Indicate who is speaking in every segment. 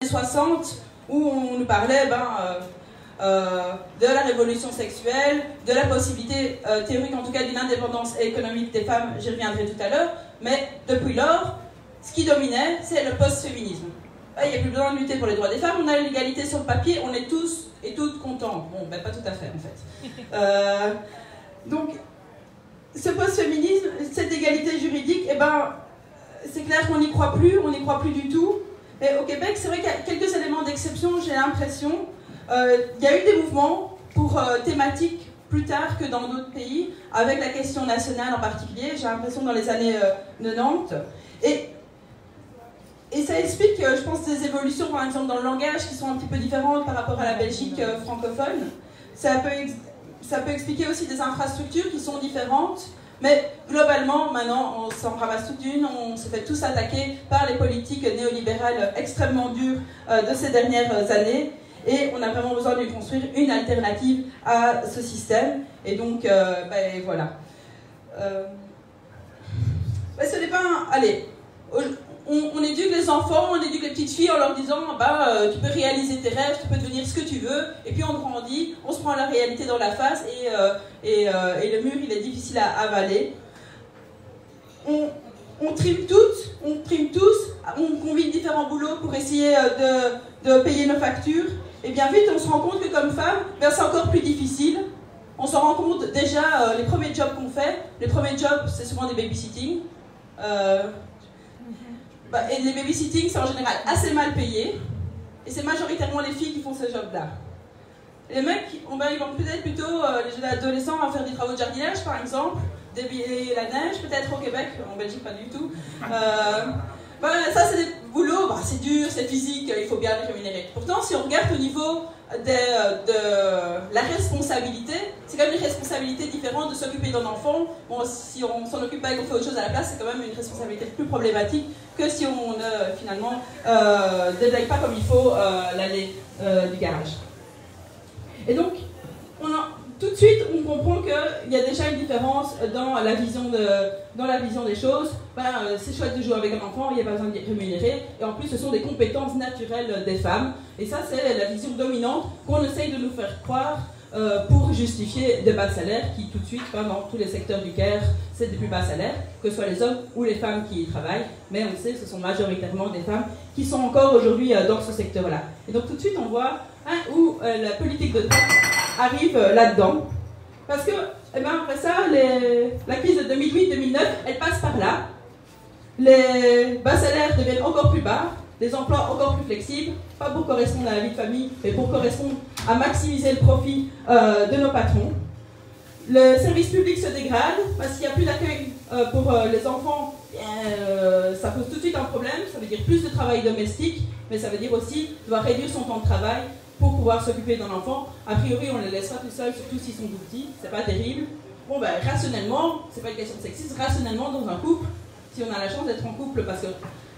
Speaker 1: 60 où on nous parlait de la révolution sexuelle, de la possibilité théorique en tout cas d'une indépendance économique des femmes, j'y reviendrai tout à l'heure, mais depuis lors, ce qui dominait, c'est le post-féminisme. Il n'y a plus besoin de lutter pour les droits des femmes, on a l'égalité sur le papier, on est tous et toutes contents. Bon, ben pas tout à fait en fait. Donc, ce post-féminisme, cette égalité juridique, eh ben, c'est clair qu'on n'y croit plus, on n'y croit plus du tout. Et au Québec, c'est vrai qu'il y a quelques éléments d'exception, j'ai l'impression. Il y a eu des mouvements pour thématiques plus tard que dans d'autres pays, avec la question nationale en particulier, j'ai l'impression dans les années 90. Et ça explique, je pense, des évolutions, par exemple, dans le langage qui sont un petit peu différentes par rapport à la Belgique francophone. Ça peut expliquer aussi des infrastructures qui sont différentes. Mais globalement, maintenant, on s'en ramasse toute une, on se fait tous attaquer par les politiques néolibérales extrêmement dures de ces dernières années. Et on a vraiment besoin de construire une alternative à ce système. Et donc, ben, voilà. Ben, ce n'est pas un... Allez, on éduque les enfants, on éduque les petites filles en leur disant tu peux réaliser tes rêves, tu peux devenir ce que tu veux, et puis on grandit, on se prend la réalité dans la face, et le mur il est difficile à avaler. On trime toutes, on trime tous, on combine différents boulots pour essayer de payer nos factures, et bien vite on se rend compte que comme femme, ben, c'est encore plus difficile. On se rend compte déjà, les premiers jobs qu'on fait, les premiers jobs c'est souvent des babysitting. Et les babysitting, c'est en général assez mal payé, et c'est majoritairement les filles qui font ce job-là. Les mecs, ils vont peut-être plutôt, les jeunes adolescents, à faire des travaux de jardinage, par exemple, déblayer la neige, peut-être au Québec, en Belgique pas du tout. Ça, c'est des boulots, c'est dur, c'est physique, il faut bien les rémunérer. Pourtant, si on regarde au niveau de la responsabilité, c'est quand même une responsabilité différente de s'occuper d'un enfant. Bon, si on s'en occupe pas et qu'on fait autre chose à la place, c'est quand même une responsabilité plus problématique que si on ne, finalement, déblaye pas comme il faut l'allée du garage. Et donc, tout de suite, on comprend qu'il y a déjà une différence dans la vision des choses. C'est chouette de jouer avec un enfant, il n'y a pas besoin de les rémunérer. Et en plus, ce sont des compétences naturelles des femmes. Et ça, c'est la vision dominante qu'on essaye de nous faire croire pour justifier des bas salaires qui, tout de suite, dans tous les secteurs du CARE, c'est des plus bas salaires, que ce soit les hommes ou les femmes qui y travaillent. Mais on sait que ce sont majoritairement des femmes qui sont encore aujourd'hui dans ce secteur-là. Et donc, tout de suite, on voit où la politique de droite arrive là-dedans. Parce que, après ça, la crise de 2008-2009, elle passe par là. Les bas salaires deviennent encore plus bas, des emplois encore plus flexibles, pas pour correspondre à la vie de famille, mais pour correspondre à maximiser le profit de nos patrons. Le service public se dégrade, parce qu'il n'y a plus d'accueil pour les enfants, ça pose tout de suite un problème, ça veut dire plus de travail domestique, mais ça veut dire aussi devoir réduire son temps de travail pour pouvoir s'occuper d'un enfant. A priori, on ne les laisse pas tout seuls, surtout s'ils sont tout petits, c'est pas terrible. Bon, rationnellement, c'est pas une question de sexisme, rationnellement, dans un couple, si on a la chance d'être en couple, parce que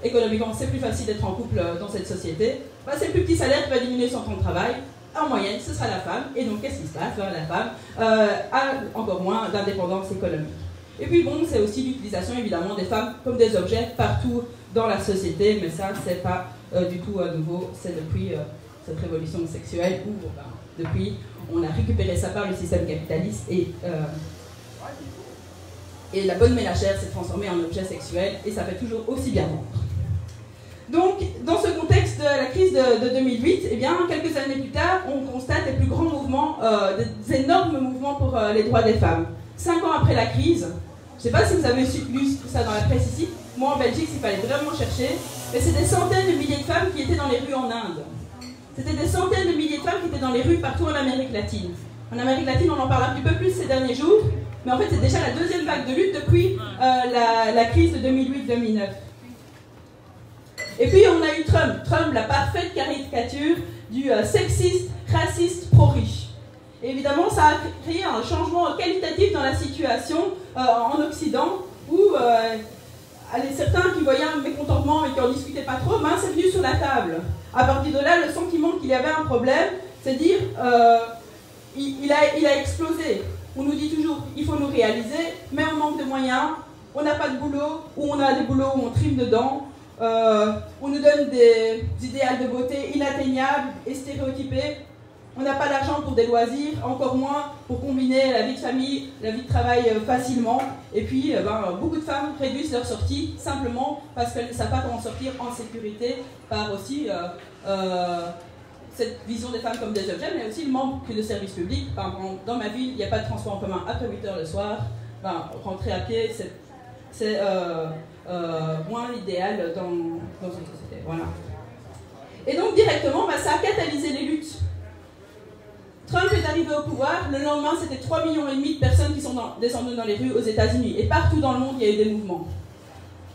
Speaker 1: économiquement, c'est plus facile d'être en couple dans cette société, c'est le plus petit salaire qui va diminuer son temps de travail. En moyenne, ce sera la femme. Et donc, qu'est-ce qui se passe? La femme a encore moins d'indépendance économique. Et puis, bon, c'est aussi l'utilisation, évidemment, des femmes comme des objets partout dans la société, mais ça, c'est pas du tout nouveau, c'est depuis cette révolution sexuelle où, depuis, on a récupéré ça par le système capitaliste et la bonne ménagère s'est transformée en objet sexuel et ça fait toujours aussi bien vendre. Donc, dans ce contexte de la crise de 2008, eh bien, quelques années plus tard, on constate les plus grands mouvements, des énormes mouvements pour les droits des femmes. 5 ans après la crise, je ne sais pas si vous avez lu tout ça dans la presse ici, moi en Belgique, s'il fallait vraiment chercher, mais c'est des centaines de milliers de femmes qui étaient dans les rues en Inde. C'était des centaines de milliers de femmes qui étaient dans les rues partout en Amérique latine. En Amérique latine, on en parle un petit peu plus ces derniers jours, mais en fait, c'est déjà la deuxième vague de lutte depuis la crise de 2008-2009. Et puis, on a eu Trump. Trump, la parfaite caricature du sexiste, raciste, pro-riche. Et évidemment, ça a créé un changement qualitatif dans la situation en Occident, où certains qui voyaient un mécontentement et qui n'en discutaient pas trop, c'est venu sur la table. À partir de là, le sentiment qu'il y avait un problème, c'est dire il a explosé. On nous dit toujours il faut nous réaliser, mais on manque de moyens, on n'a pas de boulot, ou on a des boulots où on trime dedans, on nous donne des idéaux de beauté inatteignables et stéréotypés. On n'a pas d'argent pour des loisirs, encore moins pour combiner la vie de famille, la vie de travail facilement. Et puis, beaucoup de femmes réduisent leur sortie simplement parce qu'elles ne savent pas comment sortir en sécurité par aussi cette vision des femmes comme des objets, mais aussi le manque de services publics. Dans ma ville, il n'y a pas de transport en commun après 8 h le soir. Rentrer à pied, c'est moins l'idéal dans une société. Voilà. Et donc, directement, ça a catalysé les luttes. Trump est arrivé au pouvoir, le lendemain, c'était 3,5 millions de personnes qui sont descendues dans les rues aux États-Unis. Et partout dans le monde, il y a eu des mouvements.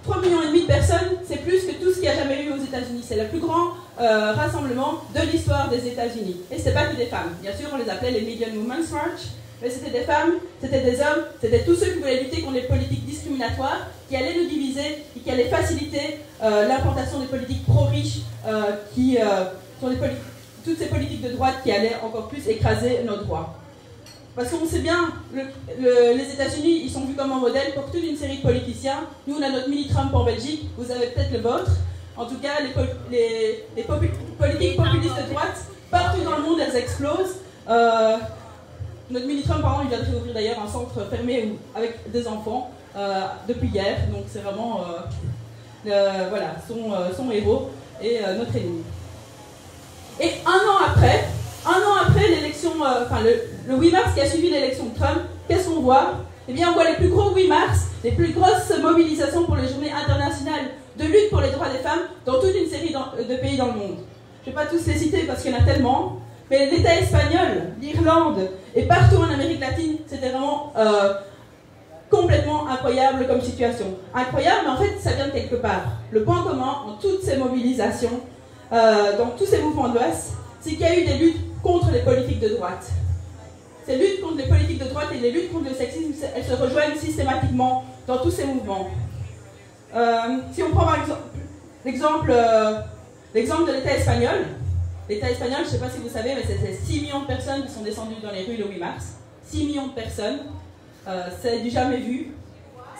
Speaker 1: 3,5 millions de personnes, c'est plus que tout ce qu'il y a jamais eu aux États-Unis. C'est le plus grand rassemblement de l'histoire des États-Unis. Et ce n'est pas que des femmes. Bien sûr, on les appelait les Million Women's March, mais c'était des femmes, c'était des hommes, c'était tous ceux qui voulaient lutter contre les politiques discriminatoires, qui allaient nous diviser et qui allaient faciliter l'implantation des politiques pro-riches, qui sont des politiques. Toutes ces politiques de droite qui allaient encore plus écraser nos droits. Parce qu'on sait bien, les États-Unis, ils sont vus comme un modèle pour toute une série de politiciens. Nous, on a notre mini-Trump en Belgique, vous avez peut-être le vôtre. En tout cas, les politiques populistes de droite, partout dans le monde, elles explosent. Notre mini-Trump, par exemple, il vient de réouvrir d'ailleurs un centre fermé avec des enfants depuis hier. Donc c'est vraiment son héros et notre ennemi. Et un an après l'élection, le 8 mars qui a suivi l'élection de Trump, qu'est-ce qu'on voit? Eh bien, on voit les plus gros 8 mars, les plus grosses mobilisations pour les journées internationales de lutte pour les droits des femmes dans toute une série de pays dans le monde. Je ne vais pas tous les citer parce qu'il y en a tellement, mais l'État espagnol, l'Irlande et partout en Amérique latine, c'était vraiment complètement incroyable comme situation. Incroyable, mais en fait, ça vient de quelque part. Le point commun en toutes ces mobilisations, dans tous ces mouvements de masse, c'est qu'il y a eu des luttes contre les politiques de droite. Ces luttes contre les politiques de droite et les luttes contre le sexisme, elles se rejoignent systématiquement dans tous ces mouvements. Si on prend par exemple l'exemple de l'État espagnol, je ne sais pas si vous savez, mais c'est 6 millions de personnes qui sont descendues dans les rues le 8 mars. 6 millions de personnes, c'est du jamais vu.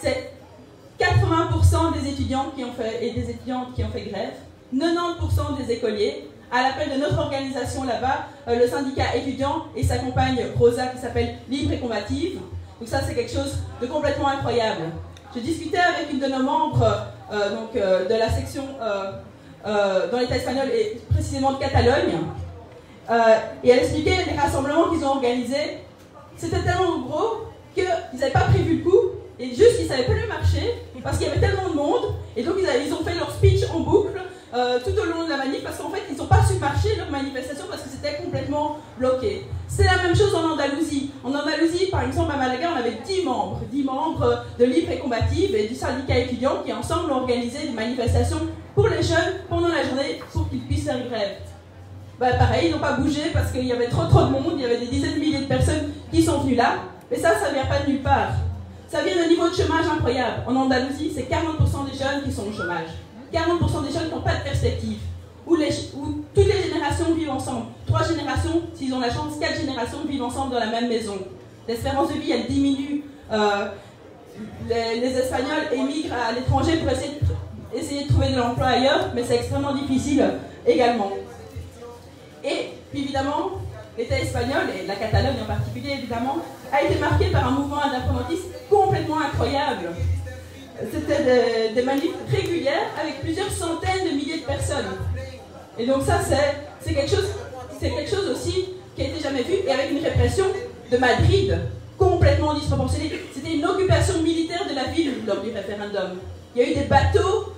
Speaker 1: C'est 80% des étudiants et des étudiantes qui ont fait grève. 90% des écoliers, à l'appel de notre organisation là-bas, le syndicat étudiant et sa compagne Rosa qui s'appelle Libre et Combative. Donc ça c'est quelque chose de complètement incroyable. Je discutais avec une de nos membres de la section dans l'État espagnol et précisément de Catalogne et elle expliquait les rassemblements qu'ils ont organisés. C'était tellement gros qu'ils n'avaient pas prévu le coup et juste ils ne savaient plus marcher parce qu'il y avait tellement de monde et donc ils ont fait leur speech en boucle tout au long de la manif parce qu'en fait ils n'ont pas su marcher leur manifestation parce que c'était complètement bloqué. C'est la même chose en Andalousie. En Andalousie, par exemple à Malaga, on avait 10 membres de Libre et Combative et du syndicat étudiant qui ensemble ont organisé des manifestations pour les jeunes pendant la journée pour qu'ils puissent faire grève. Pareil, ils n'ont pas bougé parce qu'il y avait trop de monde, il y avait des dizaines de milliers de personnes qui sont venues là, mais ça ne vient pas de nulle part. Ça vient d'un niveau de chômage incroyable. En Andalousie, c'est 40% des jeunes qui sont au chômage. 40% des jeunes qui n'ont pas de perspective, où toutes les générations vivent ensemble. 3 générations, s'ils ont la chance, 4 générations vivent ensemble dans la même maison. L'espérance de vie, elle diminue. Les Espagnols émigrent à l'étranger pour essayer de trouver de l'emploi ailleurs, mais c'est extrêmement difficile également. Et puis évidemment, l'État espagnol, et la Catalogne en particulier évidemment, a été marqué par un mouvement indépendantiste complètement incroyable. C'était des manifs régulières avec plusieurs centaines de milliers de personnes. Et donc ça, c'est quelque chose aussi qui n'a été jamais vu, et avec une répression de Madrid complètement disproportionnée. C'était une occupation militaire de la ville lors du référendum. Il y a eu des bateaux